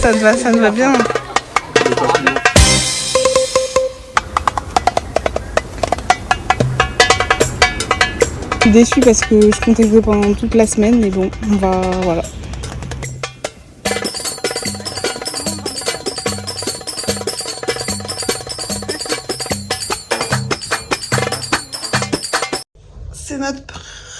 ça te va bien. Déçue parce que je comptais jouer pendant toute la semaine, mais bon, on va... voilà. C'est notre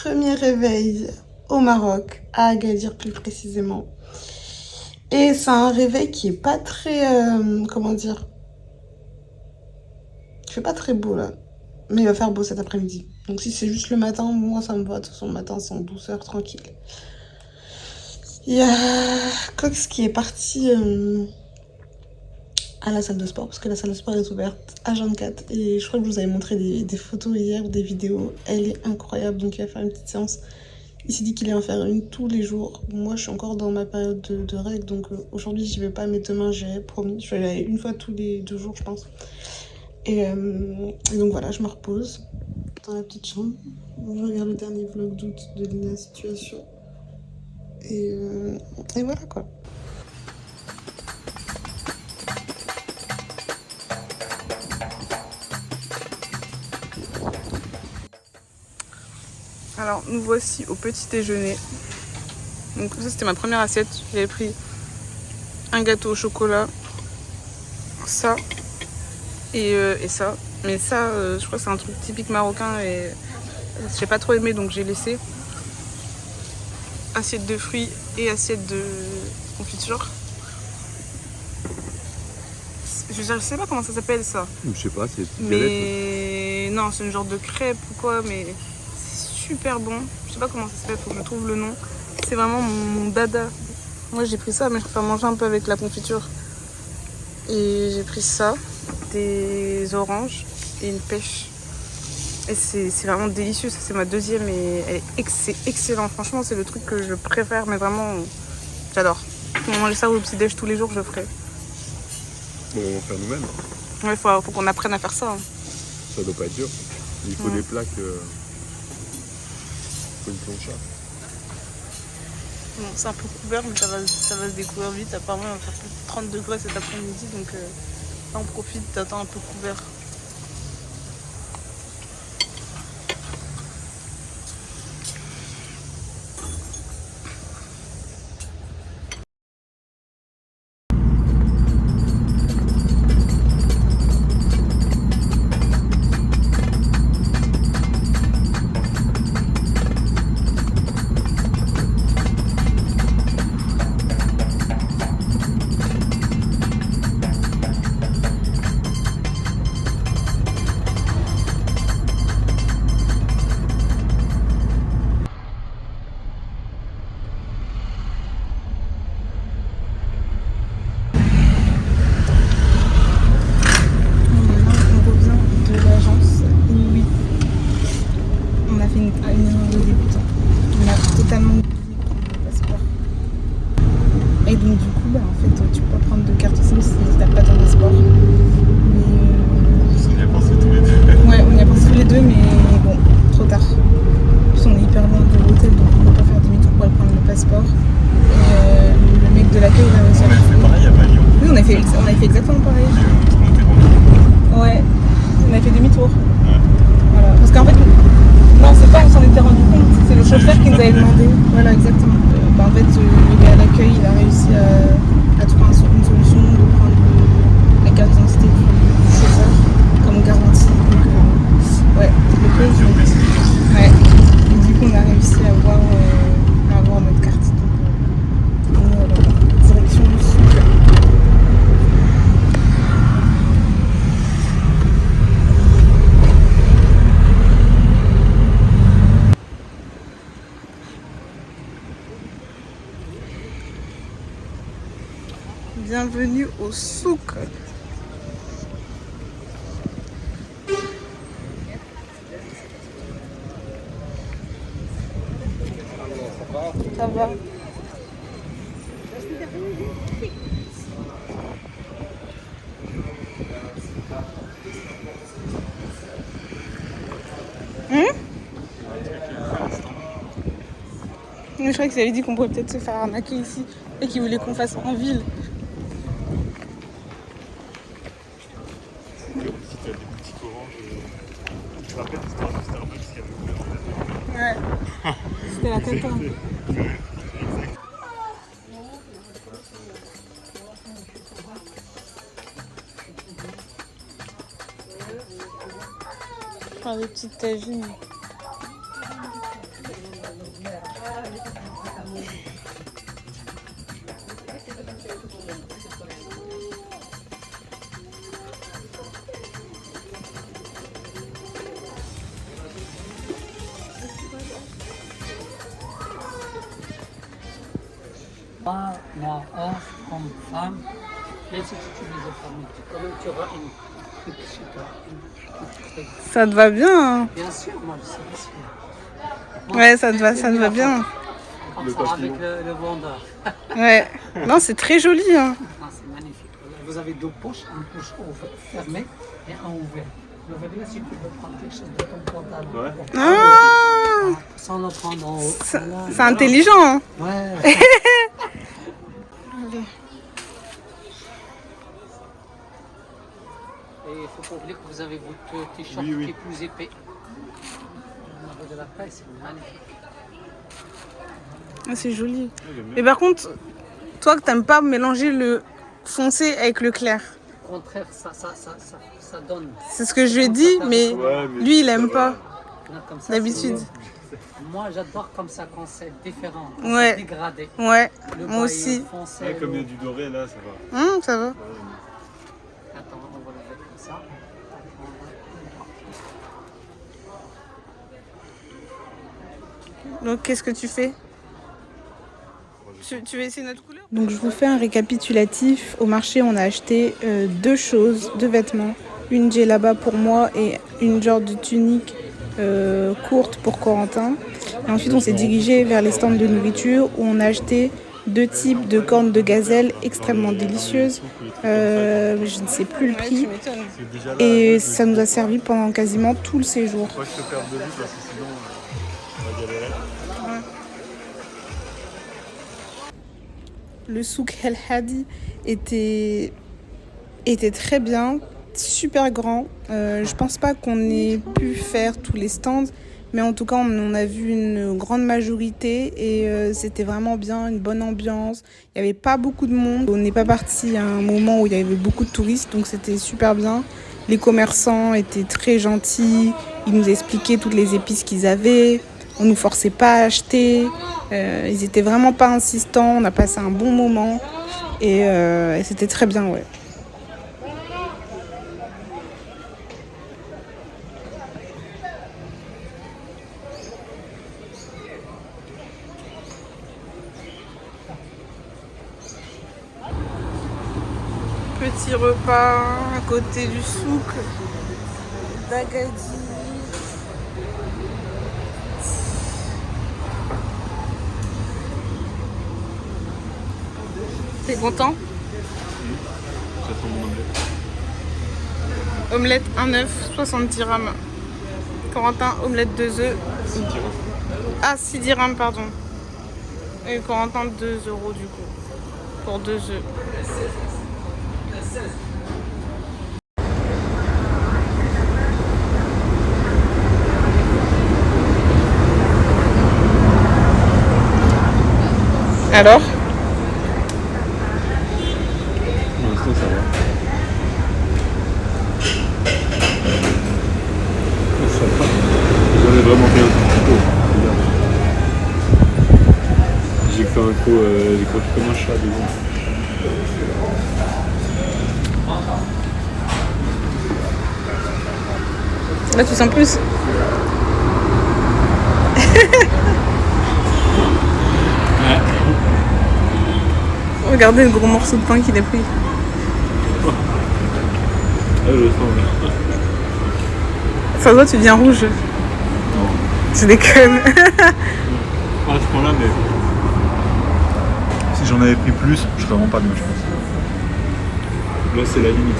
premier réveil au Maroc, à Agadir plus précisément. Et c'est un réveil qui est pas très... comment dire? Il fait pas très beau là. Mais il va faire beau cet après-midi. Donc si c'est juste le matin, moi ça me va. De toute façon, le matin c'est en douceur, tranquille. Il y a Cox qui est parti à la salle de sport, parce que la salle de sport est ouverte à 24. Et je crois que je vous avais montré des photos hier, des vidéos. Elle est incroyable, donc il va faire une petite séance. Il s'est dit qu'il allait en faire une tous les jours. Moi je suis encore dans ma période de règles, donc aujourd'hui j'y vais pas, mais demain j'irai, promis. Je vais aller une fois tous les 2 jours, je pense. Et donc voilà, je me repose dans la petite chambre. Je regarde le dernier vlog d'août de Lina Situation. Et voilà quoi. Alors nous voici au petit déjeuner. Donc ça c'était ma première assiette. J'avais pris un gâteau au chocolat, ça et ça. Mais ça je crois que c'est un truc typique marocain et j'ai pas trop aimé donc j'ai laissé. Assiette de fruits et assiette de confiture. Je sais pas comment ça s'appelle ça. Je sais pas, c'est mais non, c'est une genre de crêpe ou quoi, mais c'est super bon. Je sais pas comment ça s'appelle, faut que je trouve le nom. C'est vraiment mon dada. Moi j'ai pris ça, mais je préfère manger un peu avec la confiture. Et j'ai pris ça, des oranges et une pêche. Et c'est vraiment délicieux, ça c'est ma deuxième et c'est excellent. Franchement c'est le truc que je préfère, mais vraiment j'adore. Si on mangeait ça au petit déj tous les jours, je le ferais. Bon, on va faire nous-mêmes. Ouais, faut qu'on apprenne à faire ça. Hein. Ça doit pas être dur. Il faut des plaques, faut une plancha. Bon, c'est un peu couvert, mais ça va se découvrir vite. Apparemment, il va faire plus de 30 degrés cet après-midi, donc là, on profite, t'attends un peu couvert. On avait fait exactement pareil. Ouais, on avait fait demi-tour. Ouais. Voilà. Parce qu'en fait, non, c'est pas, on s'en était rendu compte, c'est le chauffeur qui nous avait demandé. Voilà, exactement. En fait, le gars à l'accueil, il a réussi à trouver une solution de prendre la carte d'identité du chauffeur comme garantie. Donc, ouais, le peu, ouais. Et du coup, on a réussi à avoir notre carte. Donc, voilà. Direction du sud. Bienvenue au souk. Ça va. Mais je crois qu'ils avaient dit qu'on pourrait peut-être se faire arnaquer ici et qu'ils voulaient qu'on fasse en ville. C'était la cata. Oh, des petites tagines. Moi, homme, comme femme, même si tu utilises les familles, quand même tu auras une petite. Ça te va bien, hein? Bien sûr, moi je sais aussi. Ouais, ça te va bien. Comme ça, avec le vendeur. Ouais. Non, c'est très joli, hein. Ah, c'est magnifique. Vous avez deux poches, une poche fermée et un ouvert. L'ouvert, là, si tu veux prendre quelque chose de ton pantalon. Ouais. Ah, Sans le prendre en haut. c'est intelligent, hein. Ouais. Et il faut pas oublier que vous avez votre t-shirt Oui, oui. qui est plus épais. Au niveau de la taille, c'est magnifique. Ah, c'est joli. j'aime bien. Mais par contre, toi que t'aimes pas mélanger le foncé avec le clair. Au contraire, ça donne. C'est ce que je lui ai dit, mais Ouais, mais lui, il ça aime va. pas Là, comme ça, d'habitude. moi, j'adore comme ça quand c'est différent, quand Ouais. c'est dégradé. Ouais, Le moi aussi. foncé, Ouais, comme il y a du doré là, ça va. Ça va. Attends, on va le faire comme ça. Donc, qu'est-ce que tu fais? Tu veux essayer notre couleur? Donc, je vous fais un récapitulatif. Au marché, on a acheté deux choses, deux vêtements. Une djellaba pour moi et une genre de tunique courte pour Corentin. Et ensuite, on s'est dirigé vers les stands de nourriture où on a acheté deux types de cornes de gazelle extrêmement délicieuses. Je ne sais plus le prix. Et ça nous a servi pendant quasiment tout le séjour. Moi, je te perds de vue parce que sinon, on va galérer. Le souk El Hadi était très bien, super grand. Je pense pas qu'on ait pu faire tous les stands, mais en tout cas on a vu une grande majorité et c'était vraiment bien, une bonne ambiance. Il n'y avait pas beaucoup de monde. On n'est pas parti à un moment où il y avait beaucoup de touristes, donc c'était super bien. Les commerçants étaient très gentils, ils nous expliquaient toutes les épices qu'ils avaient. On nous forçait pas à acheter. Ils étaient vraiment pas insistants. On a passé un bon moment et c'était très bien, ouais. Petit repas à côté du souk d'Agadir. T'es content? J'attends mon omelette. Omelette 1 œuf, 60 dirhams. Corentin, omelette 2 œufs. 6 dirhams. Ah, 6 dirhams, pardon. Et Corentin, 2 € du coup. Pour 2 œufs. Alors? Pour l'instant, ça va. Ça va. J'en ai vraiment fait un petit peu. J'ai fait un coup, j'ai cru comme un chat devant. Là, tu sens plus? Regardez le gros morceau de pain qu'il a pris. Ah, je le sens là. Ça se voit, tu deviens rouge. Non. Tu déconnes. À ce point-là, mais. Si j'en avais pris plus, je serais vraiment pas bien, je pense. Là, c'est la limite.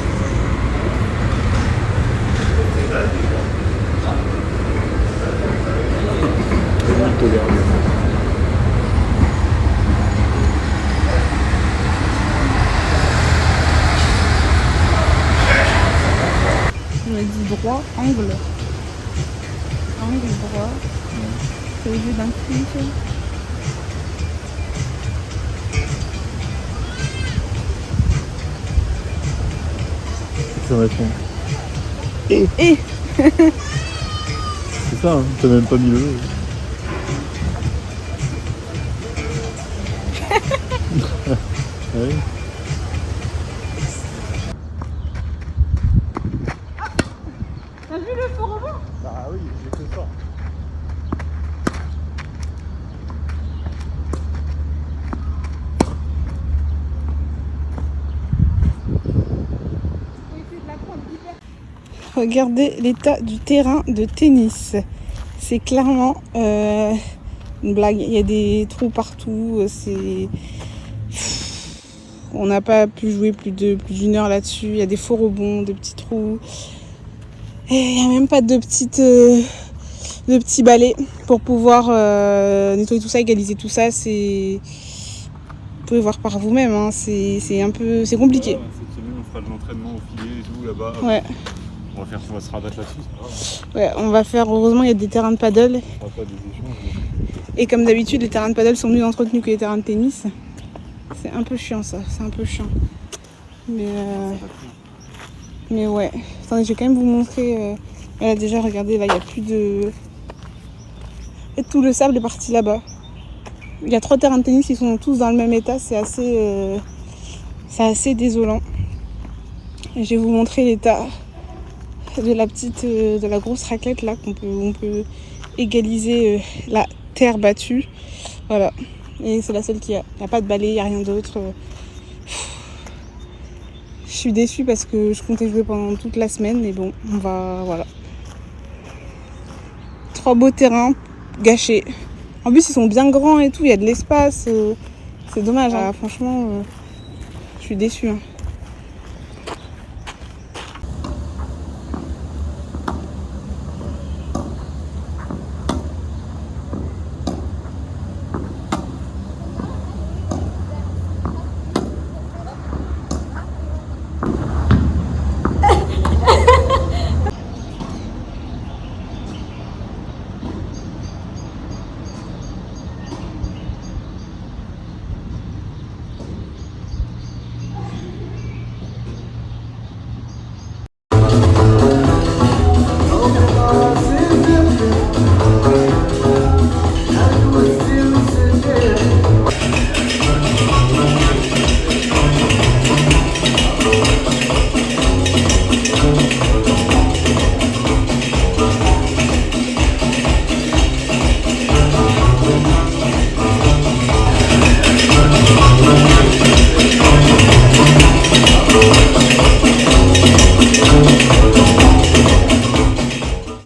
Je me dis droit, angle. Angle droit. C'est au lieu d'un clic. Exclamation. Et C'est ça, hein, t'as même pas mis le jeu. Ouais. T'as vu le faux rebond? Bah oui, j'ai fait ça. Regardez l'état du terrain de tennis. C'est clairement une blague. Il y a des trous partout. On n'a pas pu jouer plus d'une heure là-dessus. Il y a des faux rebonds, des petits trous. Et il n'y a même pas de petits balais pour pouvoir nettoyer tout ça, égaliser tout ça. Vous pouvez voir par vous-même. Hein. C'est compliqué. Ouais, cette semaine, on fera de l'entraînement au filet et tout là-bas. Ouais. On va se rabattre là-dessus. Ouais, on va faire. Heureusement, il y a des terrains de paddle. On fera pas des échanges. Et comme d'habitude, les terrains de paddle sont mieux entretenus que les terrains de tennis. C'est un peu chiant ça, c'est un peu chiant. Mais ouais. Attendez, je vais quand même vous montrer. Voilà, déjà, regardez, là, il n'y a plus de. Et tout le sable est parti là-bas. Il y a 3 terrains de tennis qui sont tous dans le même état, c'est assez désolant. Et je vais vous montrer l'état de la grosse raclette là, on peut égaliser la terre battue. Voilà. Et c'est la seule qui a. Il n'y a pas de balai, il n'y a rien d'autre. Je suis déçue parce que je comptais jouer pendant toute la semaine, mais bon, voilà. 3 beaux terrains gâchés. En plus, ils sont bien grands et tout, il y a de l'espace. C'est dommage, hein. Franchement, je suis déçue. Hein.